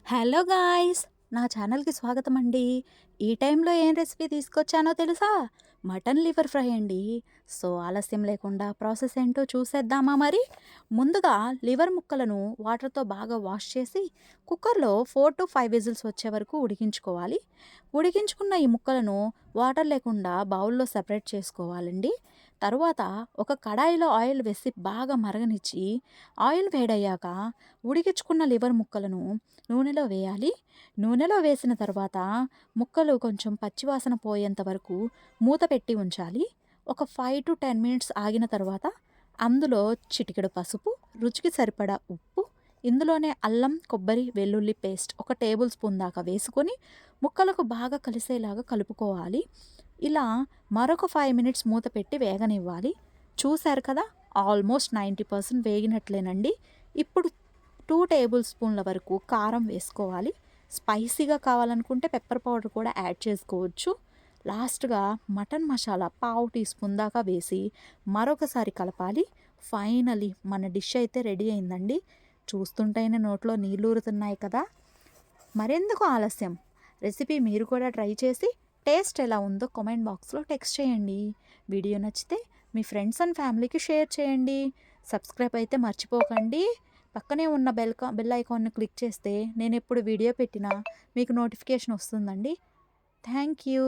Hello guys! నా ఛానల్‌కి స్వాగతం అండి. ఈ టైంలో ఏం రెసిపీ తీసుకొచ్చానో తెలుసా? మటన్ లివర్ ఫ్రై అండి. సో, ఆలస్యం లేకుండా ప్రాసెస్ ఏంటో చూసేద్దామా మరి? ముందుగా లివర్ ముక్కలను వాటర్‌తో బాగా వాష్ చేసి కుక్కర్‌లో 4-5 విజిల్స్ వచ్చే వరకు ఉడికించుకోవాలి. ఉడికించుకున్న ఈ ముక్కలను వాటర్ లేకుండా బౌల్‌లో సెపరేట్ చేసుకోవాలండి. తరువాత ఒక కడాయిలో ఆయిల్ వేసి బాగా మరగనిచ్చి, ఆయిల్ వేడయ్యాక ఉడికించుకున్న లివర్ ముక్కలను నూనెలో వేయాలి. నూనెలో వేసిన తర్వాత ముక్కలు కొంచెం పచ్చివాసన పోయేంత వరకు మూత పెట్టి ఉంచాలి. ఒక 5-10 మినిట్స్ ఆగిన తర్వాత అందులో చిటికెడు పసుపు, రుచికి సరిపడా ఉప్పు, ఇందులోనే అల్లం, కొబ్బరి, వెల్లుల్లి పేస్ట్ ఒక టేబుల్ స్పూన్ దాకా వేసుకొని ముక్కలకు బాగా కలిసేలాగా కలుపుకోవాలి. ఇలా మరొక 5 మినిట్స్ మూత పెట్టి వేగనివ్వాలి. చూశారు కదా! ఆల్మోస్ట్ 90% వేగినట్లేనండి. ఇప్పుడు 2 టేబుల్ స్పూన్ల వరకు కారం వేసుకోవాలి. స్పైసీగా కావాలనుకుంటే పెప్పర్ పౌడర్ కూడా యాడ్ చేసుకోవచ్చు. లాస్ట్‌గా మటన్ మసాలా పావు టీ స్పూన్ దాకా వేసి మరొకసారి కలపాలి. ఫైనల్లీ మన డిష్ అయితే రెడీ అయిందండి. చూస్తుంటేనే నోట్లో నీళ్లూరుతున్నాయి కదా! మరెందుకు ఆలస్యం? రెసిపీ మీరు కూడా ట్రై చేసి టేస్ట్ ఎలా ఉందో కామెంట్ బాక్స్‌లో టెక్స్ట్ చేయండి. వీడియో నచ్చితే మీ ఫ్రెండ్స్ అండ్ ఫ్యామిలీకి షేర్ చేయండి. సబ్స్క్రైబ్ అయితే మర్చిపోకండి. పక్కనే ఉన్న బెల్ ఐకాన్‌ని క్లిక్ చేస్తే నేనెప్పుడు వీడియో పెట్టినా మీకు నోటిఫికేషన్ వస్తుందండి. Thank you.